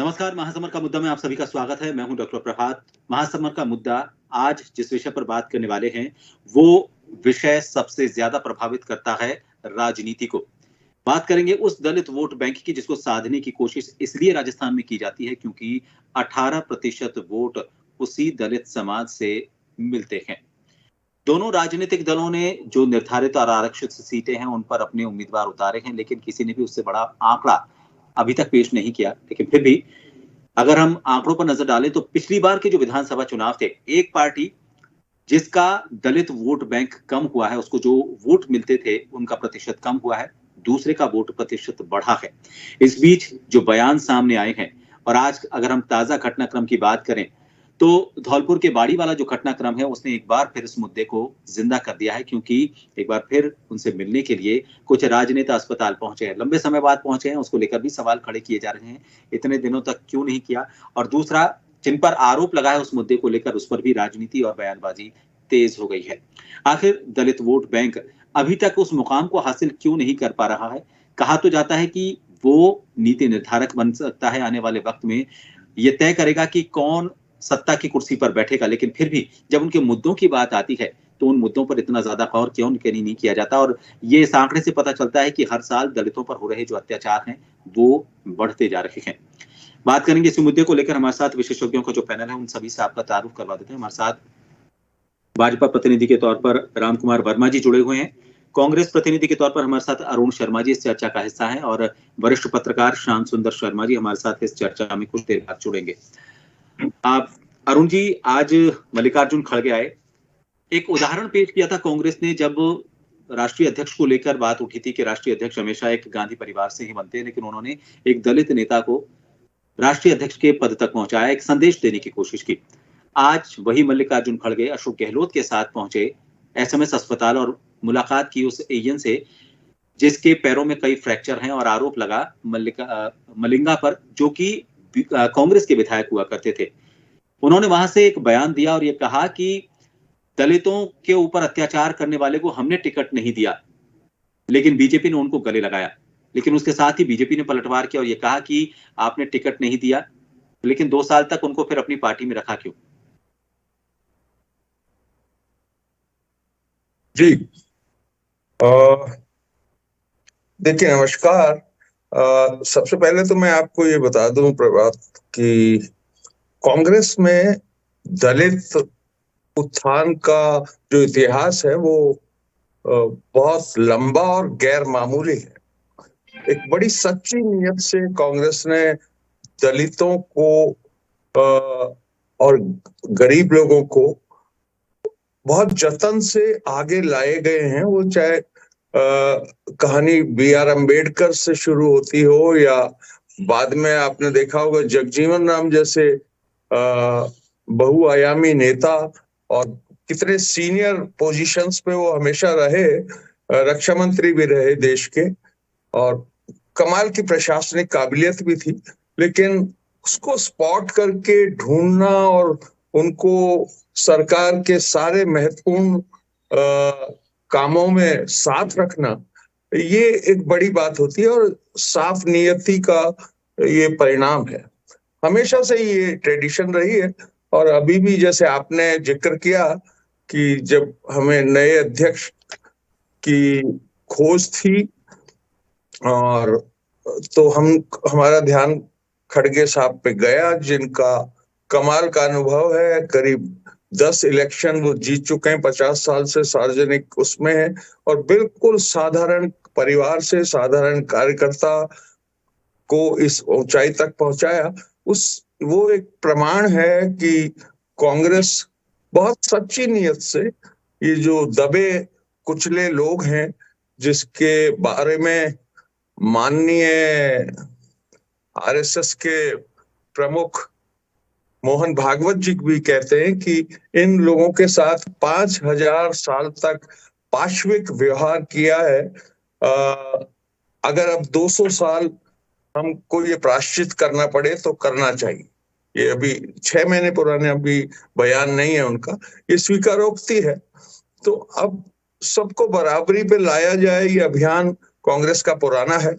नमस्कार, महासमर का मुद्दा में आप सभी का स्वागत है। मैं हूं डॉक्टर प्रभात। महासमर का मुद्दा आज जिस विषय पर बात करने वाले हैं, वो विषय सबसे ज्यादा प्रभावित करता है राजनीति को। बात करेंगे उस दलित वोट बैंक की जिसको साधने की कोशिश इसलिए राजस्थान में की जाती है क्योंकि 18% वोट उसी दलित समाज से मिलते हैं। दोनों राजनीतिक दलों ने जो निर्धारित और आरक्षित सीटें हैं उन पर अपने उम्मीदवार उतारे हैं, लेकिन किसी ने भी उससे बड़ा आंकड़ा अभी तक पेश नहीं किया। लेकिन फिर भी अगर हम आंकड़ों पर नजर डालें तो पिछली बार के जो विधानसभा चुनाव थे, एक पार्टी जिसका दलित वोट बैंक कम हुआ है, उसको जो वोट मिलते थे उनका प्रतिशत कम हुआ है, दूसरे का वोट प्रतिशत बढ़ा है। इस बीच जो बयान सामने आए हैं और आज अगर हम ताजा घटनाक्रम की बात करें तो धौलपुर के बाड़ी वाला जो घटनाक्रम है उसने एक बार फिर इस मुद्दे को जिंदा कर दिया है, क्योंकि एक बार फिर उनसे मिलने के लिए कुछ राजनेता अस्पताल पहुंचे हैं, लंबे समय बाद पहुंचे हैं। उसको लेकर भी सवाल खड़े किए जा रहे हैं, इतने दिनों तक क्यों नहीं किया। और दूसरा, जिन पर आरोप लगा है उस मुद्दे को लेकर उस पर भी राजनीति और बयानबाजी तेज हो गई है। आखिर दलित वोट बैंक अभी तक उस मुकाम को हासिल क्यों नहीं कर पा रहा है। कहा तो जाता है कि वो नीति निर्धारक बन सकता है, आने वाले वक्त में ये तय करेगा कि कौन सत्ता की कुर्सी पर बैठेगा, लेकिन फिर भी जब उनके मुद्दों की बात आती है तो उन मुद्दों पर इतना ज्यादा गौर क्यों नहीं किया जाता। और ये इस आंकड़े से पता चलता है कि हर साल दलितों पर हो रहे जो अत्याचार हैं वो बढ़ते जा रहे हैं। बात करेंगे इस मुद्दे को लेकर। हमारे साथ विशेषज्ञों का जो पैनल है उन सभी से आपका तारुफ करवा देते हैं। हमारे साथ भाजपा प्रतिनिधि के तौर पर राम कुमार वर्मा जी जुड़े हुए हैं। कांग्रेस प्रतिनिधि के तौर पर हमारे साथ अरुण शर्मा जी इस चर्चा का हिस्सा हैं, और वरिष्ठ पत्रकार श्याम सुंदर शर्मा जी हमारे साथ इस चर्चा में कुछ देर बाद जुड़ेंगे। आप अरुण जी, आज मल्लिकार्जुन खड़गे आए, एक उदाहरण पेश किया था कांग्रेस ने जब राष्ट्रीय अध्यक्ष को लेकर बात उठी थी कि राष्ट्रीय अध्यक्ष हमेशा एक गांधी परिवार से ही बनते हैं, लेकिन उन्होंने एक दलित नेता को राष्ट्रीय अध्यक्ष के पद तक पहुंचाया, एक संदेश देने की कोशिश की। आज वही मल्लिकार्जुन खड़गे अशोक गहलोत के साथ पहुंचे एसएमएस अस्पताल और मुलाकात की उस एएन से जिसके पैरों में कई फ्रैक्चर हैं, और आरोप लगा मलिंगा पर, जो कि कांग्रेस के विधायक हुआ करते थे। उन्होंने वहां से एक बयान दिया और ये कहा कि दलितों के ऊपर अत्याचार करने वाले को हमने टिकट नहीं दिया, लेकिन बीजेपी ने उनको गले लगाया। लेकिन उसके साथ ही बीजेपी ने पलटवार किया और ये कहा कि आपने टिकट नहीं दिया, लेकिन 2 साल तक उनको फिर अपनी पार्टी में रखा क्यों? जी, देखिए, नमस्कार। सबसे पहले तो मैं आपको ये बता दूं प्रभात कि कांग्रेस में दलित उत्थान का जो इतिहास है वो बहुत लंबा और गैर मामूली है। एक बड़ी सच्ची नीयत से कांग्रेस ने दलितों को और गरीब लोगों को बहुत जतन से आगे लाए गए हैं। वो चाहे कहानी B.R. अम्बेडकर से शुरू होती हो या बाद में आपने देखा होगा जगजीवन राम जैसे बहुआयामी नेता, और कितने सीनियर पोजीशंस पे वो हमेशा रहे, रक्षा मंत्री भी रहे देश के, और कमाल की प्रशासनिक काबिलियत भी थी। लेकिन उसको स्पॉट करके ढूंढना और उनको सरकार के सारे महत्वपूर्ण कामों में साथ रखना, ये एक बड़ी बात होती है और साफ नियति का ये परिणाम है। हमेशा से ये ट्रेडिशन रही है। और अभी भी जैसे आपने जिक्र किया कि जब हमें नए अध्यक्ष की खोज थी, और तो हमारा ध्यान खड़गे साहब पे गया, जिनका कमाल का अनुभव है। करीब 10 इलेक्शन वो जीत चुके हैं, 50 साल से सार्वजनिक उसमें है, और बिल्कुल साधारण परिवार से साधारण कार्यकर्ता को इस ऊंचाई तक पहुंचाया। वो एक प्रमाण है कि कांग्रेस बहुत सच्ची नियत से ये जो दबे कुचले लोग हैं, जिसके बारे में माननीय आरएसएस के प्रमुख मोहन भागवत जी भी कहते हैं कि इन लोगों के साथ 5000 साल तक पाशविक व्यवहार किया है। अगर अब 200 साल हमको ये प्रायश्चित करना पड़े तो करना चाहिए। ये अभी 6 महीने पुराने अभी बयान नहीं है उनका, ये स्वीकारोक्ति है। तो अब सबको बराबरी पे लाया जाए, ये अभियान कांग्रेस का पुराना है।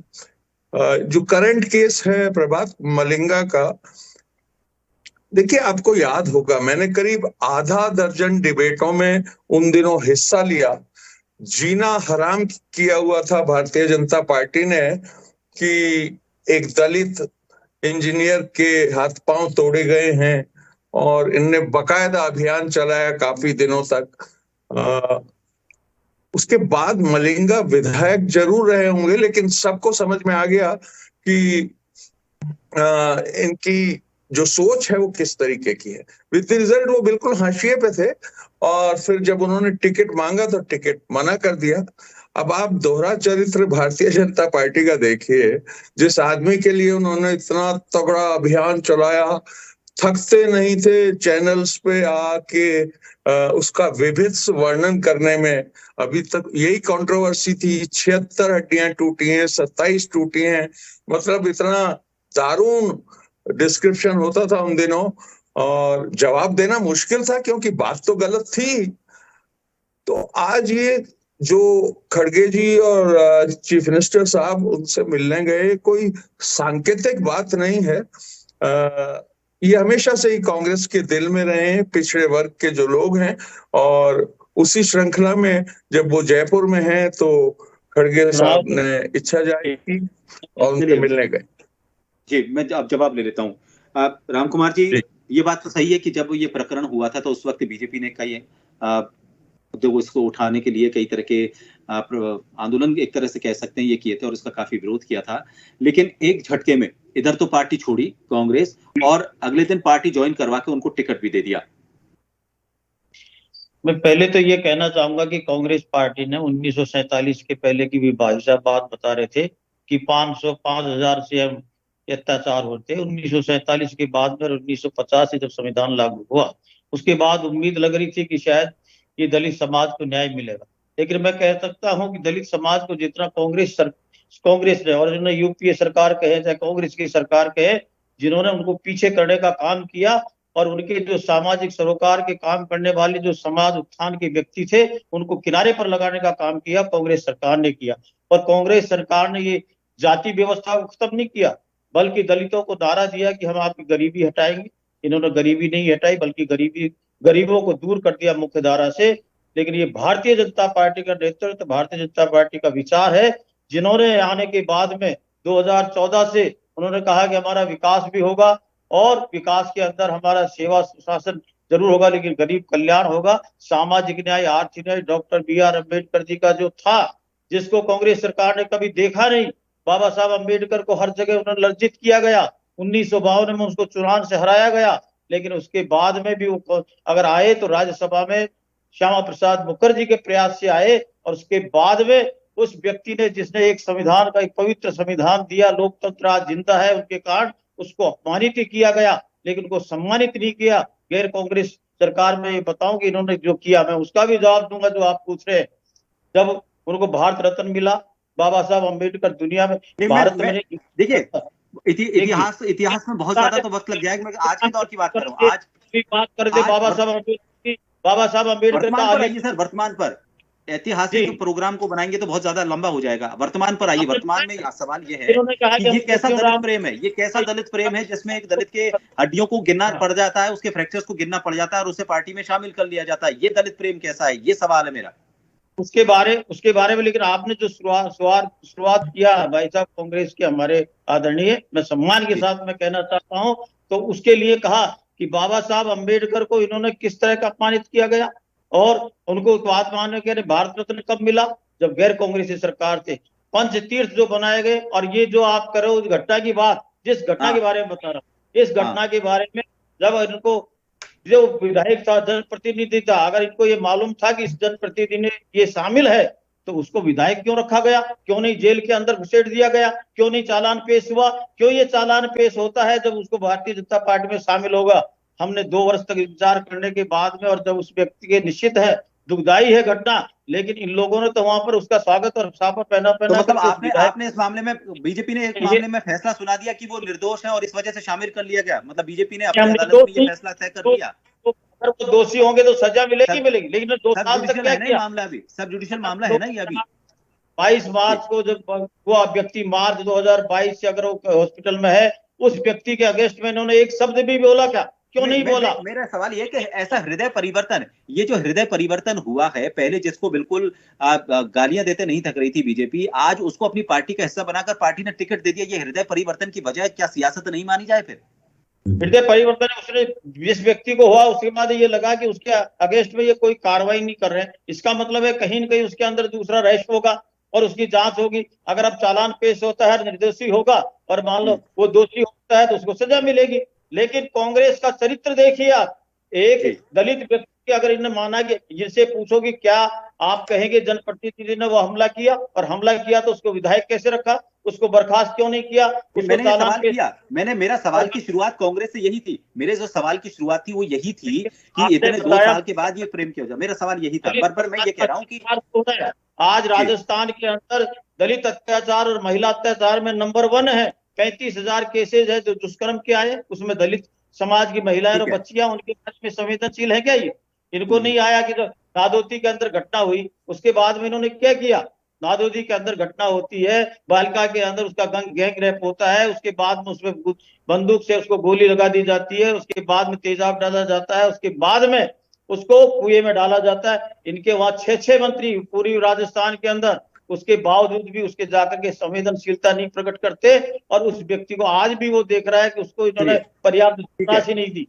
जो करंट केस है प्रभात मलिंगा का, देखिए आपको याद होगा मैंने करीब आधा दर्जन डिबेटों में उन दिनों हिस्सा लिया। जीना हराम किया हुआ था भारतीय जनता पार्टी ने कि एक दलित इंजीनियर के हाथ पांव तोड़े गए हैं, और इनने बकायदा अभियान चलाया काफी दिनों तक। उसके बाद मलिंगा विधायक जरूर रहे होंगे, लेकिन सबको समझ में आ गया कि इनकी जो सोच है वो किस तरीके की है। विद द रिजल्ट वो बिल्कुल हाशिए पे थे, और फिर जब उन्होंने टिकट मांगा तो टिकट मना कर दिया। अब आप दोहरा चरित्र भारतीय जनता पार्टी का देखिए, जिस आदमी के लिए उन्होंने इतना तगड़ा अभियान चलाया, थकते नहीं थे चैनल्स पे आके उसका विभिन्न वर्णन करने में। अभी तक यही कंट्रोवर्सी थी, 76 हड्डियां टूटी हैं, 27 टूटी हैं, मतलब इतना दारुण डिस्क्रिप्शन होता था उन दिनों, और जवाब देना मुश्किल था क्योंकि बात तो गलत थी। तो आज ये जो खड़गे जी और चीफ मिनिस्टर साहब उनसे मिलने गए, कोई सांकेतिक बात नहीं है। ये हमेशा से ही कांग्रेस के दिल में रहे हैं, पिछड़े वर्ग के जो लोग हैं, और उसी श्रृंखला में जब वो जयपुर में हैं तो खड़गे साहब ने इच्छा जाहिर की और उनसे मिलने गए। जी, मैं अब जवाब ले लेता हूँ। राम कुमार जी, ये बात तो सही है कि जब ये प्रकरण हुआ था तो उस वक्त बीजेपी ने कई तो इसको उठाने के लिए कई तरह के आंदोलन एक तरह से कह सकते हैं ये किए थे और इसका काफी विरोध किया था। लेकिन एक झटके में इधर तो पार्टी छोड़ी कांग्रेस, और अगले दिन पार्टी ज्वाइन करवा के उनको टिकट भी दे दिया। मैं पहले तो ये कहना चाहूंगा कि कांग्रेस पार्टी ने 1947 के पहले की भी भाई साहब बात बता रहे थे कि 5,000 से अत्याचार होते। 1947 के बाद में 1950 से जब संविधान लागू हुआ उसके बाद उम्मीद लग रही थी कि शायद ये दलित समाज को न्याय मिलेगा। लेकिन मैं कह सकता हूं कि दलित समाज को जितना कांग्रेस ने और जिन्होंने यूपीए सरकार कहे चाहे कांग्रेस की सरकार कहे, जिन्होंने उनको पीछे करने का काम किया, और उनके जो सामाजिक सरोकार के काम करने वाले जो समाज उत्थान के व्यक्ति थे उनको किनारे पर लगाने का काम किया कांग्रेस सरकार ने किया। और कांग्रेस सरकार ने ये जाति व्यवस्था को खत्म नहीं किया, बल्कि दलितों को नारा दिया कि हम आपकी गरीबी हटाएंगे। इन्होंने गरीबी नहीं हटाई बल्कि गरीबों को दूर कर दिया मुख्य धारा से। लेकिन ये भारतीय जनता पार्टी का नेतृत्व, भारतीय जनता पार्टी का विचार है, जिन्होंने आने के बाद में 2014 से उन्होंने कहा कि हमारा विकास भी होगा और विकास के अंदर हमारा सेवा सुशासन जरूर होगा, लेकिन गरीब कल्याण होगा, सामाजिक न्याय, आर्थिक न्याय। डॉक्टर BR अम्बेडकर जी का जो था, जिसको कांग्रेस सरकार ने कभी देखा नहीं, बाबा साहब अम्बेडकर को हर जगह उन्हें लज्जित किया गया। 1952 में उसको चुनाव से हराया गया, लेकिन उसके बाद में भी वो अगर आए तो राज्यसभा में श्यामा प्रसाद मुखर्जी के प्रयास से आए, और उसके बाद में उस व्यक्ति ने जिसने एक संविधान का एक पवित्र संविधान दिया, लोकतंत्र आज जिंदा है उनके कारण, उसको अपमानित किया गया, लेकिन उनको सम्मानित नहीं किया। गैर कांग्रेस सरकार में बताऊं कि इन्होंने जो किया, मैं उसका भी जवाब दूंगा जो आप पूछ रहे हैं। जब उनको भारत रत्न मिला, बाबा साहब अम्बेडकर दुनिया में भारत में देखिए इतिहास में बहुत ज्यादा तो वक्त लग जाएगा। मैं आज के दौर की बात कर रहा हूँ, आज की बात कर दे। बाबा साहब अम्बेडकर का आइए सर, वर्तमान पर ऐतिहासिक प्रोग्राम को बनाएंगे तो बहुत ज्यादा लंबा हो जाएगा। वर्तमान पर आइए। वर्तमान में सवाल ये है कि ये कैसा दलित प्रेम है, ये कैसा दलित प्रेम है जिसमें एक दलित के हड्डियों को गिनना पड़ जाता है, उसके फ्रैक्चर्स को गिनना पड़ जाता है और उसे पार्टी में शामिल कर लिया जाता है। ये दलित प्रेम कैसा है, ये सवाल है मेरा। उसके बारे में लेकिन आपने जो शुरुआत किया भाई साहब कांग्रेस के हमारे आदरणीय, मैं सम्मान के साथ मैं कहना चाहता हूं, तो उसके लिए कहा कि बाबा साहब अम्बेडकर को इन्होंने किस तरह का अपमानित किया गया, और उनको बात मानने के भारत रत्न कब मिला, जब गैर कांग्रेसी सरकार थे। पंच तीर्थ जो बनाए गए, और ये जो आप करो उस घटना की बात, जिस घटना के बारे में बता रहा हूं, इस घटना के बारे में जब इनको जो विधायक था, जनप्रतिनिधि था, अगर इनको ये मालूम था कि इस जनप्रतिनिधि ने ये शामिल है तो उसको विधायक क्यों रखा गया, क्यों नहीं जेल के अंदर घुसेड़ दिया गया, क्यों नहीं चालान पेश हुआ? क्यों ये चालान पेश होता है जब उसको भारतीय जनता पार्टी में शामिल होगा? हमने 2 वर्ष तक इंतजार करने के बाद में, और जब उस व्यक्ति के निश्चित है दुखदाई है घटना, लेकिन इन लोगों ने तो वहां पर उसका स्वागत और साफा पहना तो मतलब आपने इस मामले में, बीजेपी ने एक मामले में फैसला सुना दिया कि वो निर्दोष है और इस वजह से शामिल कर लिया गया। मतलब बीजेपी ने अपनी अदालत में ये फैसला तय कर लिया। अगर वो दोषी होंगे तो सजा मिलेगी, लेकिन 2 साल तक क्या किया? मामला अभी सब जुडिशियल मामला है ना ये अभी। 22 मार्च को जब वो व्यक्ति मार्च 2022 से अगर वो हॉस्पिटल में है, उस व्यक्ति के अगेंस्ट में इन्होंने एक शब्द भी बोला क्या? क्यों नहीं बोला? मेरा सवाल ये कि ऐसा हृदय परिवर्तन, ये जो हृदय परिवर्तन हुआ है, पहले जिसको बिल्कुल गालियां देते नहीं थक रही थी बीजेपी, आज उसको अपनी पार्टी का हिस्सा बनाकर पार्टी ने टिकट दे दिया। ये हृदय परिवर्तन की वजह क्या सियासत नहीं मानी जाए? फिर हृदय परिवर्तन उसने जिस व्यक्ति को हुआ उसके बाद ये लगा कि उसके अगेंस्ट में ये कोई कार्रवाई नहीं कर रहे हैं, इसका मतलब है कहीं न कहीं उसके अंदर दूसरा रहस्य होगा और उसकी जांच होगी। अगर अब चालान पेश होता है, निर्दोषी होगा और मान लो वो दोषी होता है तो उसको सजा मिलेगी। लेकिन कांग्रेस का चरित्र देखिए आप, एक दलित व्यक्ति अगर इन्हें माना कि जिनसे पूछो कि क्या आप कहेंगे जनप्रतिनिधि ने वो हमला किया, और हमला किया तो उसको विधायक कैसे रखा, उसको बर्खास्त क्यों नहीं किया? मैंने सवाल किया, मेरा सवाल की शुरुआत कांग्रेस से यही थी। मेरे जो सवाल की शुरुआत थी वो यही थी कि इतने 2 साल के बाद ये प्रेम क्यों हो जाए। मेरा सवाल यही था। पर मैं ये कह रहा हूँ कि आज राजस्थान के अंदर दलित अत्याचार और महिला अत्याचार में नंबर 1 है। 35,000 केसेज है जो दुष्कर्म के आए, उसमें दलित समाज की महिलाएं और बच्चियां उनके सच में संवेदनशील है क्या? ये इनको नहीं आया कि नादौती के अंदर घटना हुई उसके बाद में इन्होंने क्या किया? नादौती के अंदर घटना होती है, बालिका के अंदर उसका गैंग रेप होता है, उसके बाद में उसमें बंदूक से उसको गोली लगा दी जाती है, उसके बाद में तेजाब डाला जाता है, उसके बाद में उसको कुएं में डाला जाता है। इनके वहां 6 मंत्री पूरी राजस्थान के अंदर, उसके बावजूद भी उसके जाकर के संवेदनशीलता नहीं प्रकट करते और उस व्यक्ति को आज भी वो देख रहा है कि उसको इन्होंने पर्याप्त तलाशी नहीं दी।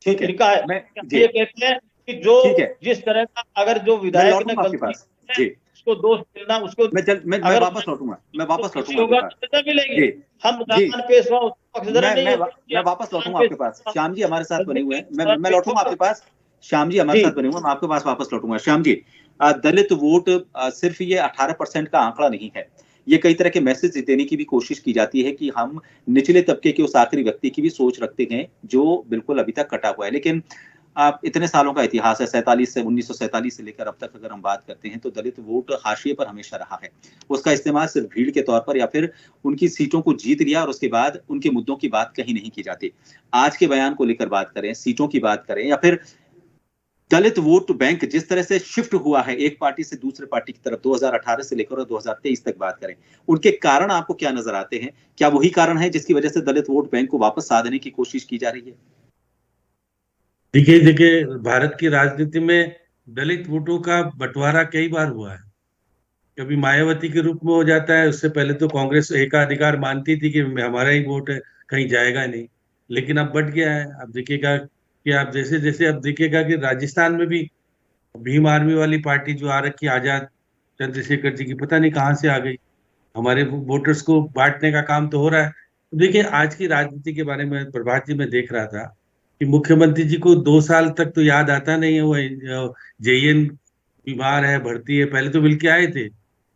ठीक है, इनका ये कहते हैं कि जो जिस तरह का अगर जो विधायक ने गलती उसको दोष मिलना, उसको मैं वापस लौटूंगा, मैं मिलेगी। हम पेश हुआ मैं वापस लौटूंगा आपके पास। श्याम जी हमारे साथ बने हुए हैं, मैं लौटूंगा आपके पास। श्याम जी हमारे साथ बने हुए हैं, मैं आपके पास वापस लौटूंगा। श्याम जी, दलित वोट सिर्फ ये 18% का आंकड़ा नहीं है। ये कई तरह के मैसेज देने की भी कोशिश की जाती है कि हम निचले तबके के उस आखिरी व्यक्ति की भी सोच रखते हैं जो बिल्कुल अभी तक कटा हुआ है। लेकिन आप इतने सालों का इतिहास है, 1947 से लेकर अब तक अगर हम बात करते हैं तो दलित वोट हाशिए पर हमेशा रहा है। उसका इस्तेमाल सिर्फ भीड़ के तौर पर या फिर उनकी सीटों को जीत लिया और उसके बाद उनके मुद्दों की बात कहीं नहीं की जाती। आज के बयान को लेकर बात करें, सीटों की बात करें या फिर दलित वोट बैंक जिस तरह से शिफ्ट हुआ है एक पार्टी से दूसरे पार्टी की तरफ 2018 से लेकर 2023 तक बात करें, उनके कारण आपको क्या नजर आते हैं? क्या वही कारण है जिसकी वजह से दलित वोट बैंक को वापस साधने की कोशिश की जा रही है? देखिए भारत की राजनीति में दलित वोटों का बंटवारा कई बार हुआ है। कभी मायावती के रूप में हो जाता है, उससे पहले तो कांग्रेस एकाधिकार मानती थी कि हमारा ही वोट है, कहीं जाएगा नहीं, लेकिन अब बढ़ गया है। अब देखिएगा कि आप जैसे जैसे अब देखिएगा कि राजस्थान में भी भीम आर्मी वाली पार्टी जो आ रखी, आजाद चंद्रशेखर जी की, पता नहीं कहाँ से आ गई। हमारे वोटर्स को बांटने का काम तो हो रहा है। तो देखिए आज की राजनीति के बारे में प्रभात जी में देख रहा था कि मुख्यमंत्री जी को 2 साल तक तो याद आता नहीं है। वो जेईएन बीमार है, भर्ती है, पहले तो मिल के आए थे,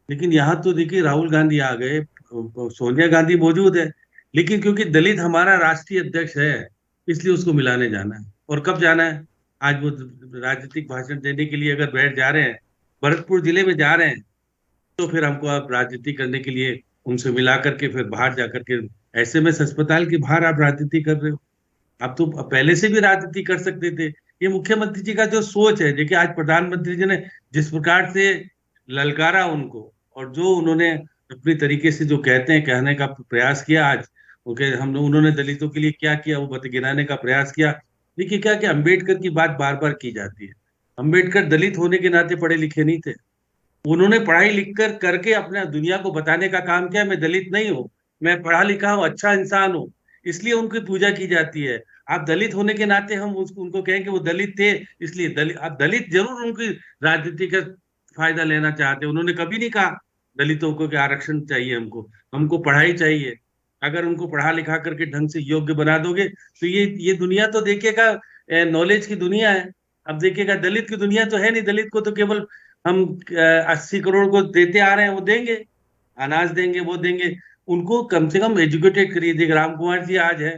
लेकिन यहाँ तो देखिए राहुल गांधी आ गए, सोनिया गांधी मौजूद है, लेकिन क्योंकि दलित हमारा राष्ट्रीय अध्यक्ष है इसलिए उसको मिलाने जाना है। और कब जाना है? आज वो राजनीतिक भाषण देने के लिए अगर बैठ जा रहे हैं, भरतपुर जिले में जा रहे हैं, तो फिर हमको आप राजनीति करने के लिए उनसे मिला करके फिर बाहर जाकर के, ऐसे में अस्पताल के बाहर आप राजनीति कर रहे हो। आप तो पहले से भी राजनीति कर सकते थे। ये मुख्यमंत्री जी का जो सोच है, देखिए आज प्रधानमंत्री जी ने जिस प्रकार से ललकारा उनको और जो उन्होंने अपनी तरीके से जो कहते हैं कहने का प्रयास किया, आज उन्होंने दलितों के लिए क्या किया वो गिनाने का प्रयास किया। देखिए क्या कि अम्बेडकर की बात बार बार की जाती है। अम्बेडकर दलित होने के नाते पढ़े लिखे नहीं थे। उन्होंने पढ़ाई लिख कर करके अपने दुनिया को बताने का काम किया, मैं दलित नहीं हूँ, मैं पढ़ा लिखा हूँ, अच्छा इंसान हूँ, इसलिए उनकी पूजा की जाती है। आप दलित होने के नाते हम उनको कहें कि वो दलित थे इसलिए दलित, आप दलित जरूर उनकी राजनीति का फायदा लेना चाहते हैं। उन्होंने कभी नहीं कहा दलितों को कि आरक्षण चाहिए, हमको पढ़ाई चाहिए। अगर उनको पढ़ा लिखा करके ढंग से योग्य बना दोगे तो ये दुनिया तो देखिएगा नॉलेज की दुनिया है। अब देखिएगा दलित की दुनिया तो है नहीं, दलित को तो केवल हम 80 करोड़ को देते आ रहे हैं, वो देंगे, अनाज देंगे, वो देंगे। उनको कम से कम एजुकेटेड करिए। देखिए राम कुमार जी आज है,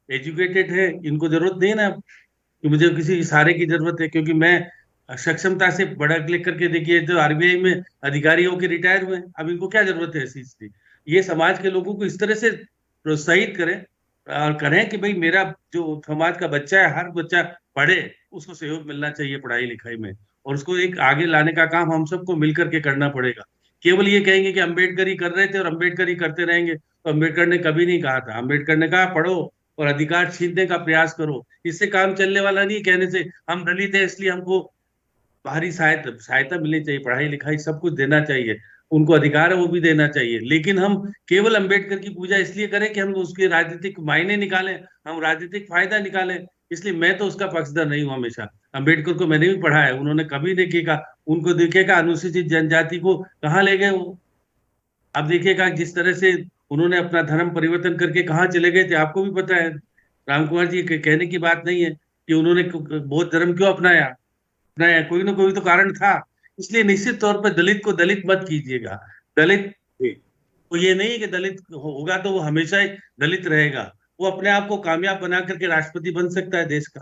एजुकेटेड है, इनको जरूरत नहीं ना कि मुझे किसी इशारे की जरूरत है, क्योंकि मैं सक्षमता से बड़ा क्लिक करके देखिए तो आरबीआई में अधिकारी होकर रिटायर हुए, अब इनको क्या जरूरत है इस चीज की। ये समाज के लोगों को इस तरह से प्रोत्साहित करें और करें कि भाई मेरा जो समाज का बच्चा है, हर बच्चा पढ़े, उसको सहयोग मिलना चाहिए पढ़ाई लिखाई में, और उसको एक आगे लाने का काम हम सबको मिलकर के करना पड़ेगा। केवल ये कहेंगे कि अम्बेडकर ही कर रहे थे और अम्बेडकर ही करते रहेंगे। तो अम्बेडकर ने कभी नहीं कहा था। अम्बेडकर ने कहा पढ़ो और अधिकार छीनने का प्रयास करो। इससे काम चलने वाला नहीं। कहने से हम दलित है इसलिए हमको बाहरी सहायता सहायता मिलनी चाहिए, पढ़ाई लिखाई सब कुछ देना चाहिए, उनको अधिकार है वो भी देना चाहिए। लेकिन हम केवल अंबेडकर की पूजा इसलिए करें कि हम उसके राजनीतिक मायने निकालें, हम राजनीतिक फायदा निकालें। इसलिए मैं तो उसका पक्षधर नहीं हूं। हमेशा अंबेडकर को मैंने भी पढ़ा है, उन्होंने कभी देखिएगा, उनको देखिएगा अनुसूचित जनजाति को कहाँ ले गए वो। अब देखिएगा जिस तरह से उन्होंने अपना धर्म परिवर्तन करके कहाँ चले गए थे, आपको भी पता है। राम कुमार जी के कहने की बात नहीं है कि उन्होंने बौद्ध धर्म क्यों अपनाया। अपनाया कोई ना कोई तो कारण था। इसलिए निश्चित तौर पर दलित को दलित मत कीजिएगा। दलित तो ये नहीं कि दलित होगा तो वो हमेशा ही दलित रहेगा। वो अपने आप को कामयाब बना करके राष्ट्रपति बन सकता है देश का,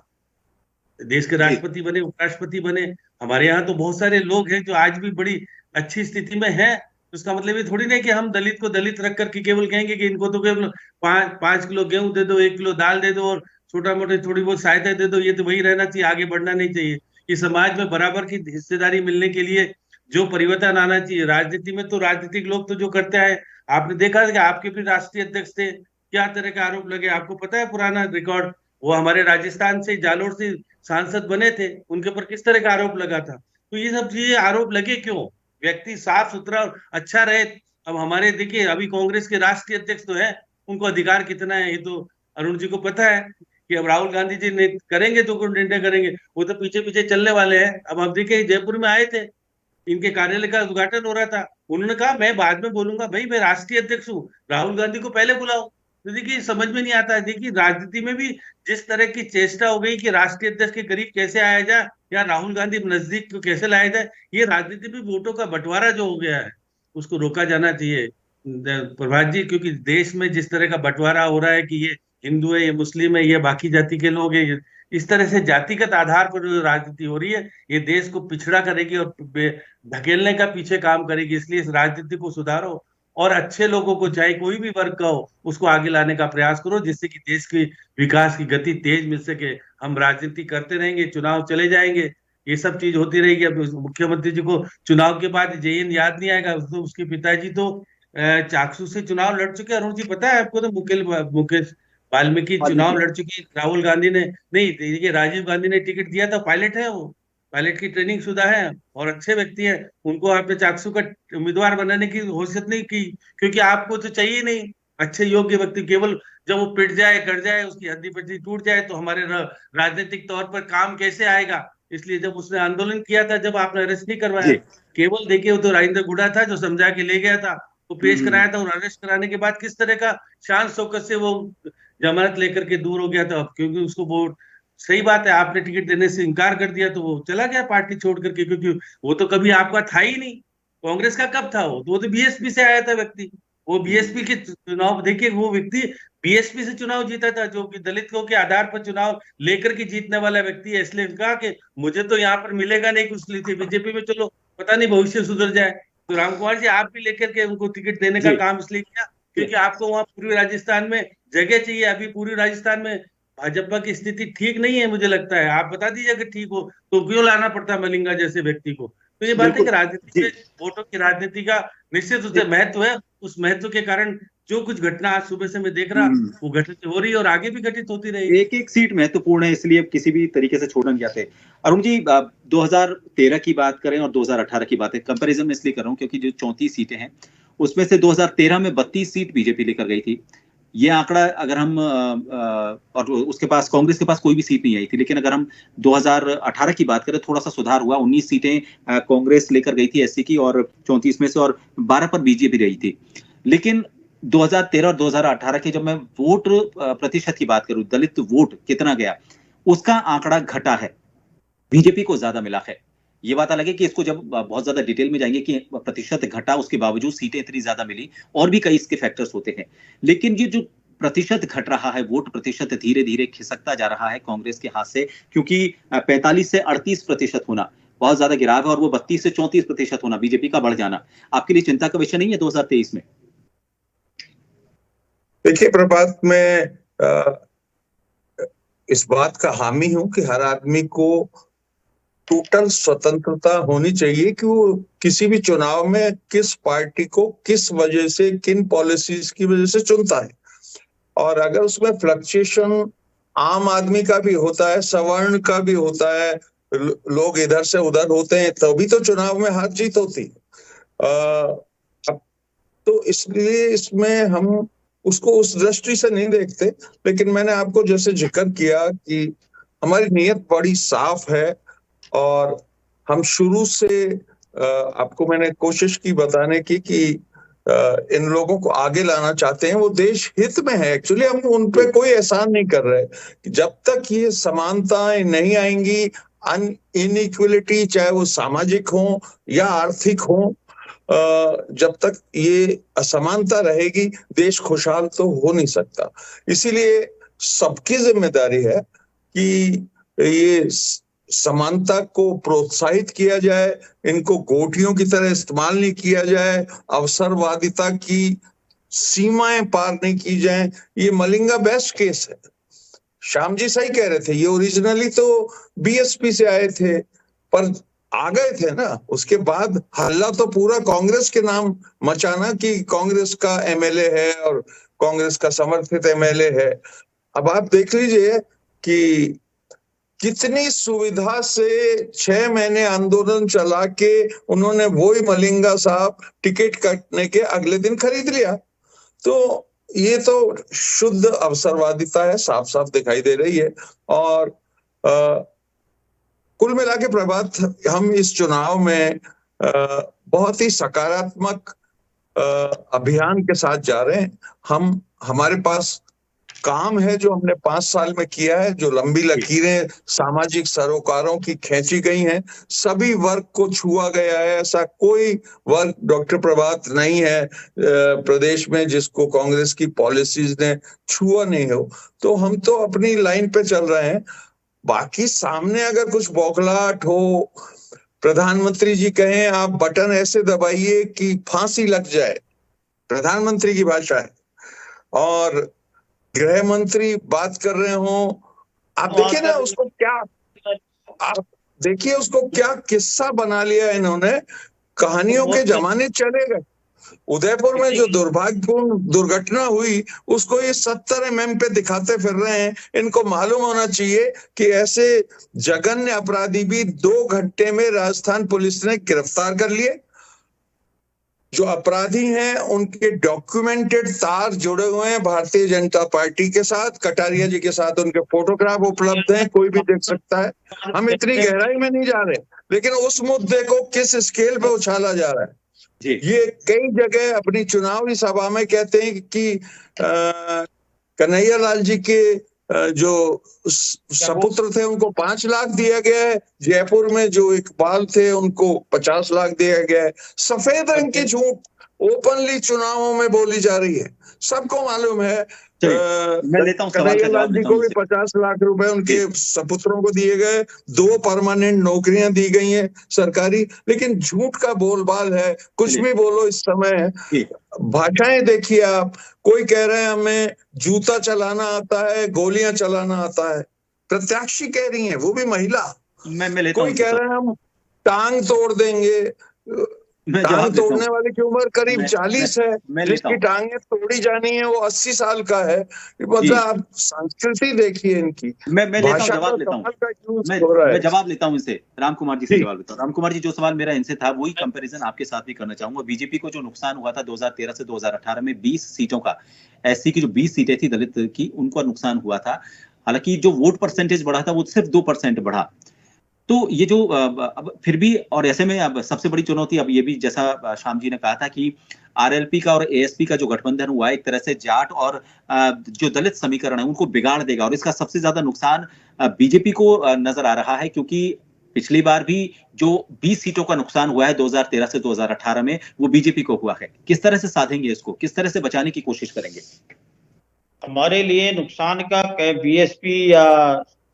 देश के राष्ट्रपति बने, उपराष्ट्रपति बने। हमारे यहाँ तो बहुत सारे लोग हैं जो आज भी बड़ी अच्छी स्थिति में हैं। उसका मतलब ये थोड़ी नहीं कि हम दलित को दलित रख करके केवल कहेंगे कि इनको तो केवल 5 किलो गेहूं दे दो, 1 किलो दाल दे दो और छोटा मोटे थोड़ी बहुत सहायता दे दो, ये तो वही रहना चाहिए, आगे बढ़ना नहीं चाहिए। कि समाज में बराबर की हिस्सेदारी मिलने के लिए जो परिवर्तन आना चाहिए राजनीति में, तो राजनीतिक लोग तो जो करते हैं, आपने देखा कि आपके भी राष्ट्रीय अध्यक्ष थे, क्या तरह के आरोप लगे आपको पता है पुराना रिकॉर्ड। वो हमारे राजस्थान से, जालोर से सांसद बने थे, उनके ऊपर किस तरह का आरोप लगा था। तो ये सब चीजें आरोप लगे क्यों, व्यक्ति साफ सुथरा और अच्छा रहे। अब हमारे देखिए अभी कांग्रेस के राष्ट्रीय अध्यक्ष तो है, उनको अधिकार कितना है ये तो अरुण जी को पता है कि अब राहुल गांधी जी ने करेंगे तो कोई निर्णय करेंगे, वो तो पीछे पीछे चलने वाले हैं। अब आप देखिए जयपुर में आए थे, इनके कार्यालय का उद्घाटन हो रहा था, उन्होंने कहा मैं बाद में बोलूंगा, भाई मैं राष्ट्रीय अध्यक्ष हूँ, राहुल गांधी को पहले बुलाओ। तो देखिए समझ में नहीं आता है। देखिए राजनीति में भी जिस तरह की चेष्टा हो गई कि राष्ट्रीय अध्यक्ष के करीब कैसे आया जाए या राहुल गांधी नजदीक को कैसे लाया जाए, ये राजनीति में वोटों का बंटवारा जो हो गया है उसको रोका जाना चाहिए प्रभात जी। क्योंकि देश में जिस तरह का बंटवारा हो रहा है कि ये हिंदू है, ये मुस्लिम है, ये बाकी जाति के लोग हैं, इस तरह से जातिगत आधार पर जो राजनीति हो रही है, ये देश को पिछड़ा करेगी और धकेलने का पीछे काम करेगी। इसलिए इस राजनीति को सुधारो और अच्छे लोगों को, चाहे कोई भी वर्ग का हो, उसको आगे लाने का प्रयास करो, जिससे कि देश की विकास की गति तेज मिल सके। हम राजनीति करते रहेंगे, चुनाव चले जाएंगे, ये सब चीज होती रहेगी। अब मुख्यमंत्री जी को चुनाव के बाद जेएन याद नहीं आएगा, तो उसके पिताजी तो चाकसू से चुनाव लड़ चुके। अरुण जी पता है आपको, तो मुकेश वाल्मीकि चुनाव लड़ चुकी, राहुल गांधी ने नहीं, देखिए राजीव गांधी ने टिकट दिया था, पायलट है वो, पायलट की ट्रेनिंग शुदा है और अच्छे व्यक्ति है। उनको आपने चाकसू का उम्मीदवार बनाने की हैसियत नहीं की, क्योंकि आपको तो चाहिए नहीं अच्छे योग्य व्यक्ति। केवल जब वो पिट जाए, कर जाए, उसकी हड्डी पट्टी टूट जाए, तो हमारे राजनीतिक तौर पर काम कैसे आएगा। इसलिए जब उसने आंदोलन किया था, जब आपने अरेस्ट नहीं करवाया, केवल देखिए वो तो राजेंद्र गुड़ा था जो समझा के ले गया था, वो पेश कराया था, और अरेस्ट कराने के बाद किस तरह का शान शौकत से वो जमानत लेकर के दूर हो गया था। क्योंकि उसको वो, सही बात है, आपने टिकट देने से इनकार कर दिया तो वो चला गया पार्टी छोड़ करके, क्योंकि वो तो कभी आपका था ही नहीं। कांग्रेस का कब था वो तो बीएसपी से आया था व्यक्ति। वो बीएसपी के चुनाव देखिए, वो व्यक्ति बीएसपी से चुनाव जीता था, जो कि दलितों के आधार पर चुनाव लेकर के जीतने वाला व्यक्ति है। इसलिए कहा कि मुझे तो यहाँ पर मिलेगा नहीं कुछ, लिए बीजेपी में चलो, पता नहीं भविष्य सुधर जाए। तो राम कुमार जी आप भी लेकर के उनको टिकट देने का काम इसलिए किया क्योंकि आपको वहां पूर्वी राजस्थान में जगह चाहिए। अभी पूर्वी राजस्थान में भाजपा की स्थिति ठीक नहीं है, मुझे लगता है। आप बता दीजिए अगर ठीक हो तो क्यों लाना पड़ता मलिंगा जैसे व्यक्ति को। तो ये बात है कि राजनीति में वोटों की राजनीति का निश्चित रूप से महत्व है। उस महत्व के कारण जो कुछ घटना आज सुबह से मैं देख रहा वो घटित हो रही है और आगे भी घटित होती रहेगी। एक एक सीट महत्वपूर्ण है, इसलिए किसी भी तरीके से छोड़ना नहीं चाहते। अरुण जी 2013 की बात करें और 2018 की बात है, कंपैरिजन में इसलिए कर रहा हूं क्योंकि जो 34 सीटें हैं उसमें से 2013 में 32 सीट बीजेपी लेकर गई थी। ये आंकड़ा अगर हम और उसके पास, कांग्रेस के पास कोई भी सीट नहीं आई थी। लेकिन अगर हम 2018 की बात करें, थोड़ा सा सुधार हुआ, 19 सीटें कांग्रेस लेकर गई थी एससी की, और 34 में से और 12 पर बीजेपी रही थी। लेकिन 2013 और 2018 के जब मैं वोट प्रतिशत की बात करूं, दलित वोट कितना गया, उसका आंकड़ा घटा है, बीजेपी को ज्यादा मिला है। ये बात अलग है कि इसको जब बहुत ज्यादा डिटेल में जाएंगे कि प्रतिशत घटा, उसके बावजूद सीटें इतनी ज्यादा मिली, और भी कई इसके फैक्टर्स होते हैं। लेकिन ये जो प्रतिशत घट रहा है, वोट प्रतिशत धीरे धीरे खिसकता जा रहा है कांग्रेस के हाथ से, क्योंकि 45 से 38% होना बहुत ज्यादा गिराव है, और वो 32 से 34% होना, बीजेपी का बढ़ जाना, आपके लिए चिंता का विषय नहीं है 2023 में? देखिए प्रभात, मैं इस बात का हामी हूं कि हर आदमी को टोटल स्वतंत्रता होनी चाहिए कि वो किसी भी चुनाव में किस पार्टी को किस वजह से, किन पॉलिसीज की वजह से चुनता है। और अगर उसमें फ्लक्चुएशन आम आदमी का भी होता है, सवर्ण का भी होता है, लोग इधर से उधर होते हैं, तभी तो चुनाव में हार जीत होती है। अब तो इसलिए इसमें हम उसको उस दृष्टि से नहीं देखते। लेकिन मैंने आपको जैसे जिक्र किया कि हमारी नीयत बड़ी साफ है और हम शुरू से आपको मैंने कोशिश की बताने की कि इन लोगों को आगे लाना चाहते हैं, वो देश हित में है। एक्चुअली हम उन पे कोई एहसान नहीं कर रहे। जब तक ये समानताएं नहीं आएंगी, इनइक्वलिटी चाहे वो सामाजिक हो या आर्थिक हो, जब तक ये असमानता रहेगी, देश खुशहाल तो हो नहीं सकता। इसीलिए सबकी जिम्मेदारी है कि ये समानता को प्रोत्साहित किया जाए, इनको गोटियों की तरह इस्तेमाल नहीं किया जाए, अवसरवादिता की सीमाएं पार नहीं की जाए। ये मलिंगा बेस्ट केस है। श्याम जी सही कह रहे थे, ये ओरिजिनली तो बीएसपी से आए थे पर आ गए थे ना, उसके बाद हल्ला तो पूरा कांग्रेस के नाम मचाना कि कांग्रेस का एमएलए है और कांग्रेस का समर्थित एमएलए है। अब आप देख लीजिए कि कितनी सुविधा से 6 महीने आंदोलन चला के उन्होंने वही मलिंगा साहब टिकट कटने के अगले दिन खरीद लिया। तो ये तो शुद्ध अवसरवादिता है, साफ साफ दिखाई दे रही है। और कुल मिला के प्रभात, हम इस चुनाव में बहुत ही सकारात्मक अभियान के साथ जा रहे हैं। हमारे पास काम है जो हमने 5 साल में किया है, जो लंबी लकीरें सामाजिक सरोकारों की खींची गई हैं, सभी वर्ग को छुआ गया है। ऐसा कोई वर्ग डॉक्टर प्रभात नहीं है प्रदेश में जिसको कांग्रेस की पॉलिसीज ने छुआ नहीं हो। तो हम तो अपनी लाइन पे चल रहे हैं। बाकी सामने अगर कुछ बौखलाहट हो, प्रधानमंत्री जी कहें आप बटन ऐसे दबाइए कि फांसी लग जाए, प्रधानमंत्री की भाषा है, और गृह मंत्री बात कर रहे हो, आप देखिए ना उसको क्या, आप देखिए उसको क्या किस्सा बना लिया इन्होंने। कहानियों के जमाने चले गए। उदयपुर में जो दुर्भाग्यपूर्ण दुर्घटना हुई उसको ये 70 mm पे दिखाते फिर रहे हैं। इनको मालूम होना चाहिए कि ऐसे जघन्य अपराधी भी 2 घंटे में राजस्थान पुलिस ने गिरफ्तार कर लिए। जो अपराधी हैं उनके डॉक्यूमेंटेड तार जुड़े हुए हैं भारतीय जनता पार्टी के साथ, कटारिया जी के साथ उनके फोटोग्राफ उपलब्ध हैं, कोई भी देख सकता है। हम इतनी गहराई में नहीं जा रहे, लेकिन उस मुद्दे को किस स्केल पे उछाला जा रहा है ये कई जगह अपनी चुनावी सभा में कहते हैं कि कन्हैया लाल जी के जो सपुत्र थे उनको 5 लाख दिया गया है, जयपुर में जो इकबाल थे उनको 50 लाख दिया गया है। सफेद रंग की झूठ ओपनली चुनावों में बोली जा रही है, सबको मालूम है। मैं लेता हूं सवाल का जवाब, जी को भी 50 लाख रुपए उनके सपुत्रों को दिए गए, 2 परमानेंट नौकरियां दी गई हैं सरकारी। लेकिन झूठ का बोलबाल है, कुछ भी बोलो इस समय। भाषाएं देखिए आप, कोई कह रहे हैं हमें जूता चलाना आता है, गोलियां चलाना आता है, प्रत्याशी कह रही हैं, वो भी महिला। कोई कह रहे हैं हम टांग तोड़ देंगे। टांग तोड़ने वाले की उम्र करीब 40 है, जिसकी टांगें तोड़ी जानी है वो 80 साल का है। मतलब आप संस्कृति देखिए इनकी। मैं जवाब लेता हूँ, मैं जवाब लेता हूँ इनसे, राम कुमार जी से जवाब लेता हूँ। राम कुमार जी, जो सवाल मेरा इनसे था वही कंपैरिजन आपके साथ भी करना चाहूंगा। बीजेपी को जो नुकसान हुआ था 2013 से 2018 में 20 सीटों का, एससी की जो 20 सीटें थी दलित की, उनका नुकसान हुआ था। हालांकि जो वोट परसेंटेज बढ़ा था वो सिर्फ 2% बढ़ा। तो ये जो अब फिर भी, और ऐसे में अब सबसे बड़ी चुनौती अब ये भी, जैसा श्याम जी ने कहा था कि आरएलपी का और एएसपी का जो गठबंधन हुआ है एक तरह से जाट और जो दलित समीकरण है उनको बिगाड़ देगा, और इसका सबसे ज्यादा नुकसान बीजेपी को नजर आ रहा है, क्योंकि पिछली बार भी जो 20 सीटों का नुकसान हुआ है 2013 से 2018 में वो बीजेपी को हुआ है। किस तरह से साधेंगे इसको, किस तरह से बचाने की कोशिश करेंगे? हमारे लिए नुकसान का बीएसपी या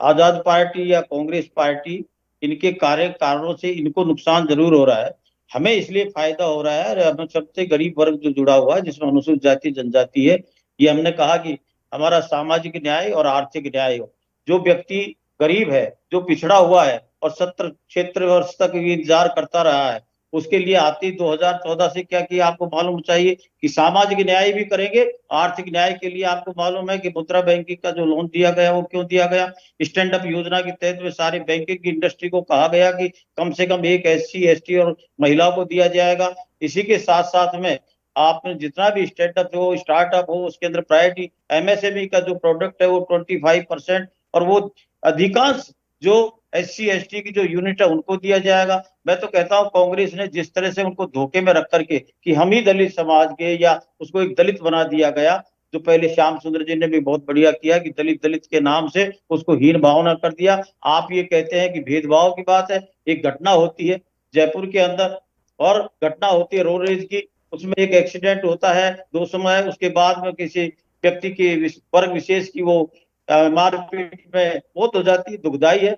आजाद पार्टी या कांग्रेस पार्टी, इनके कारणों से इनको नुकसान जरूर हो रहा है। हमें इसलिए फायदा हो रहा है, हमें सबसे गरीब वर्ग जो जुड़ा हुआ है जिसमें अनुसूचित जाति जनजाति है, ये हमने कहा कि हमारा सामाजिक न्याय और आर्थिक न्याय हो। जो व्यक्ति गरीब है, जो पिछड़ा हुआ है, और 70 वर्ष तक ये इंतजार करता रहा है। उसके लिए आती 2014 से क्या किया आपको मालूम चाहिए कि सामाजिक न्याय भी करेंगे। आर्थिक न्याय के लिए आपको मालूम है कि मुद्रा बैंकिंग का जो लोन दिया गया वो क्यों दिया गया। स्टैंड अप योजना के तहत में सारी बैंकिंग की इंडस्ट्री को कहा गया कि कम से कम एक SC ST और महिलाओं को दिया जाएगा। इसी के साथ साथ में आपने जितना भी स्टार्टअप हो उसके अंदर प्रायोरिटी MSME का जो प्रोडक्ट है वो 25% और वो अधिकांश जो SC ST की जो यूनिट है उनको दिया जाएगा। मैं तो कहता हूं कांग्रेस ने जिस तरह से उनको धोखे में रख करके कि हम ही दलित समाज के या उसको एक दलित बना दिया गया, जो पहले श्याम सुंदर जी ने भी बहुत बढ़िया किया कि दलित दलित के नाम से उसको हीन भावना कर दिया। आप ये कहते हैं कि भेदभाव की बात है। एक घटना होती है जयपुर के अंदर और घटना होती है रोडरेज की, उसमें एक एक्सीडेंट होता है 2 समय, उसके बाद में किसी व्यक्ति की वर्ग विशेष की वो मारपीट में मौत हो जाती है, दुखदाई है।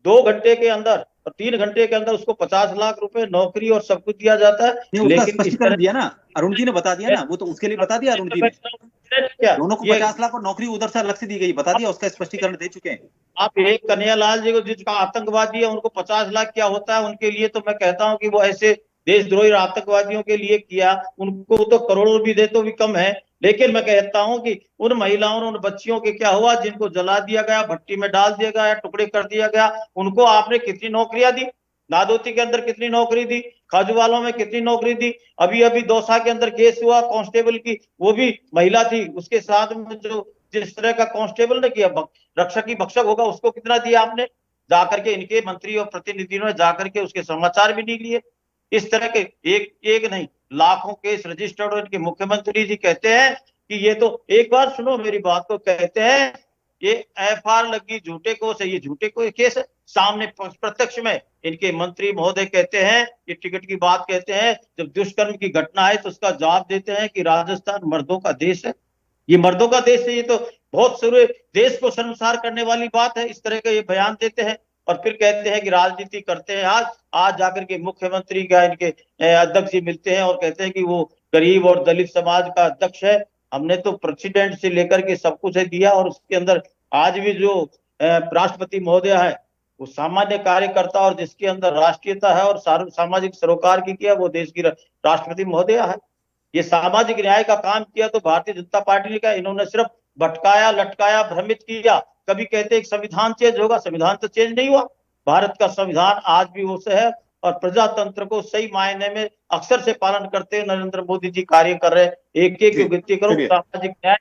2 घंटे के अंदर और 3 घंटे के अंदर उसको 50 लाख रुपए नौकरी और सब कुछ दिया जाता है। नहीं, उसका लेकिन स्पष्टीकरण दिया ना, अरुण जी ने बता दिया ना, वो तो उसके लिए बता दिया अरुण जी ने, दोनों को 50 लाख और नौकरी उधर से अलग से दी गई, बता दिया, उसका स्पष्टीकरण दे चुके हैं। आप एक कन्हैयालाल जी को जिसका आतंकवादी है उनको 50 लाख क्या होता है उनके लिए, तो मैं कहता हूं कि वो ऐसे देशद्रोही आतंकवादियों के लिए किया, उनको तो करोड़ों भी दे तो भी कम है। लेकिन मैं कहता हूं कि उन महिलाओं उन बच्चियों के क्या हुआ जिनको जला दिया गया, भट्टी में डाल दिया गया, टुकड़े कर दिया गया, उनको आपने कितनी नौकरियां दी? नादोती के अंदर कितनी नौकरी दी? खाजूवालों में कितनी नौकरी दी? अभी अभी दौसा के अंदर केस हुआ कांस्टेबल की, वो भी महिला थी, उसके साथ में जो जिस तरह का कांस्टेबल ने किया, रक्षक की भक्षक होगा, उसको कितना दिया आपने? जाकर के इनके मंत्री और प्रतिनिधियों ने जाकर के उसके समाचार भी नहीं लिए। इस तरह के एक नहीं लाखों केस रजिस्टर्ड, और इनके मुख्यमंत्री जी कहते हैं कि ये तो, एक बार सुनो मेरी बात को, कहते हैं ये FR लगी झूठे को से, ये झूठे को केस है। सामने प्रत्यक्ष में इनके मंत्री महोदय कहते हैं, ये टिकट की बात कहते हैं, जब दुष्कर्म की घटना है तो उसका जवाब देते हैं कि राजस्थान मर्दों का देश है, ये मर्दों का देश है, ये तो बहुत सारे देश को शर्मसार करने वाली बात है। इस तरह का ये बयान देते हैं और फिर कहते हैं कि राजनीति करते हैं। आज जाकर के मुख्यमंत्री का इनके अध्यक्ष जी मिलते हैं और कहते हैं कि वो गरीब और दलित समाज का अध्यक्ष है, हमने तो प्रेसिडेंट से लेकर के सब कुछ दिया। और उसके अंदर आज भी जो राष्ट्रपति महोदय है वो सामान्य कार्यकर्ता और जिसके अंदर राष्ट्रीयता है और सामाजिक सरोकार की किया, वो देश की राष्ट्रपति महोदय है। ये सामाजिक न्याय का काम किया तो भारतीय जनता पार्टी ने किया, इन्होंने सिर्फ भटकाया, लटकाया, भ्रमित किया। कभी कहते हैं संविधान चेंज होगा, संविधान तो चेंज नहीं हुआ। भारत का संविधान आज भी वो से है और प्रजातंत्र को सही मायने में अक्सर से पालन करते हुए नरेंद्र मोदी जी कार्य कर रहे हैं। एक एक गिनती करो सामाजिक न्याय।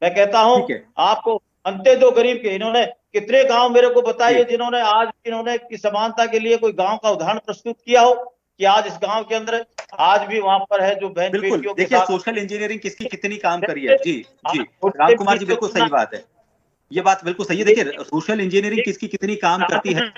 मैं कहता हूं आपको अंत्य दो गरीब के, इन्होंने कितने गांव मेरे को बताइए जिन्होंने आज इन्होंने की समानता के लिए कोई गांव का उदाहरण प्रस्तुत किया हो कि आज इस गांव के अंदर आज भी वहां पर है जो बहन बेटियों के साथ। सोशल इंजीनियरिंग किसकी कितनी काम करी है। जी राम कुमार जी, बिल्कुल सही बात है, ये बात बिल्कुल सही है। देखिए सोशल इंजीनियरिंग किसकी कितनी काम करती है।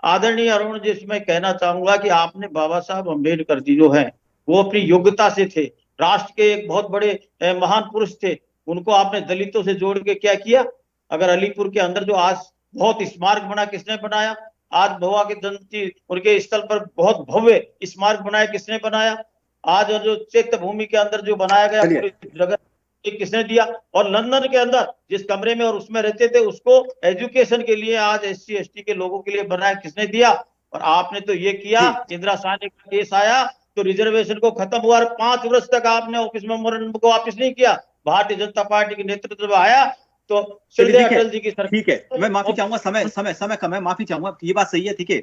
आदरणीय अरुण जी, इसमें कहना चाहूंगा कि आपने बाबा साहब अम्बेडकर जी जो है वो अपनी योग्यता से थे, राष्ट्र के एक बहुत बड़े महान पुरुष थे, उनको आपने दलितों से जोड़ के क्या किया? अगर अलीपुर के अंदर जो आज बहुत स्मारक बना, किसने बनाया? आज भवा के जयंती उनके स्थल पर बहुत भव्य स्मारक बनाया, किसने बनाया? आज जो चैत्य भूमि के अंदर जो बनाया गया पूरी जगह किसने दिया? और लंदन के अंदर जिस कमरे में और उसमें रहते थे उसको एजुकेशन के लिए आज SC ST के लोगों के लिए बनाया, किसने दिया? और आपने तो ये किया, इंदिरा साहनी का केस आया तो रिजर्वेशन को खत्म हुआ, 5 वर्ष तक आपने ऑफिस मेमोरेंडम को वापस नहीं किया। भारतीय जनता पार्टी के नेतृत्व में आया तो अटल जी की सरकार। ठीक है, मैं माफी चाहूंगा, समय कम है, माफी चाहूंगा, ये बात सही है। ठीक है,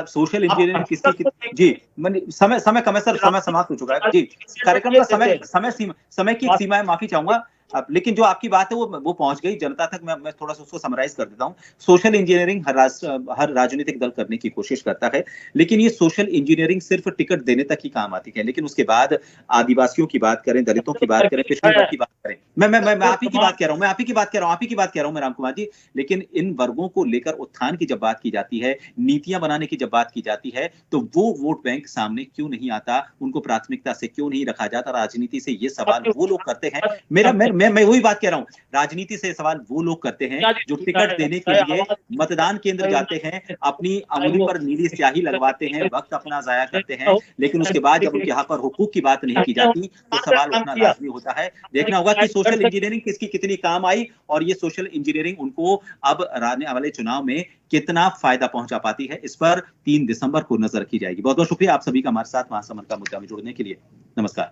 सोशल इंजीनियरिंग किसकी, जी समय कम है सर, समय समाप्त हो चुका है। जी कार्यक्रम का समय की सीमा है, माफी चाहूंगा। लेकिन जो आपकी बात है वो पहुंच गई जनता तक। मैं थोड़ा सा उसको समराइज कर देता हूं। सोशल इंजीनियरिंग हर राजनीतिक दल करने की कोशिश करता है, लेकिन ये सोशल इंजीनियरिंग सिर्फ टिकट देने तक ही काम आती है। लेकिन उसके बाद आदिवासियों की बात करें, दलितों की बात करें, पिछड़े वर्ग की बात करें, मैं आप ही की बात कह रहा हूं मैं राम कुमार जी। लेकिन इन वर्गों को लेकर उत्थान की जब बात की जाती है, नीतियां बनाने की जब बात की जाती है, तो वो वोट बैंक सामने क्यों नहीं आता, उनको प्राथमिकता से क्यों नहीं रखा जाता? राजनीति से ये सवाल वो लोग करते हैं। मैं वही बात कह रहा हूं, राजनीति से सवाल वो लोग करते हैं जो टिकट देने के लिए मतदान केंद्र जाते हैं, अपनी अंगुली पर नीली स्याही लगवाते हैं, वक्त अपना जाया करते हैं, लेकिन उसके बाद जब उनके हक और हुकूक की बात नहीं की जाती तो सवाल उठना लाजमी होता है। देखना होगा कि सोशल इंजीनियरिंग किसकी कितनी काम आई और ये सोशल इंजीनियरिंग उनको अब आने वाले चुनाव में कितना फायदा पहुंचा पाती है, इस पर 3 दिसंबर को नजर रखी जाएगी। बहुत बहुत शुक्रिया आप सभी का हमारे साथ महासमर का मुद्दा में जुड़ने के लिए। नमस्कार।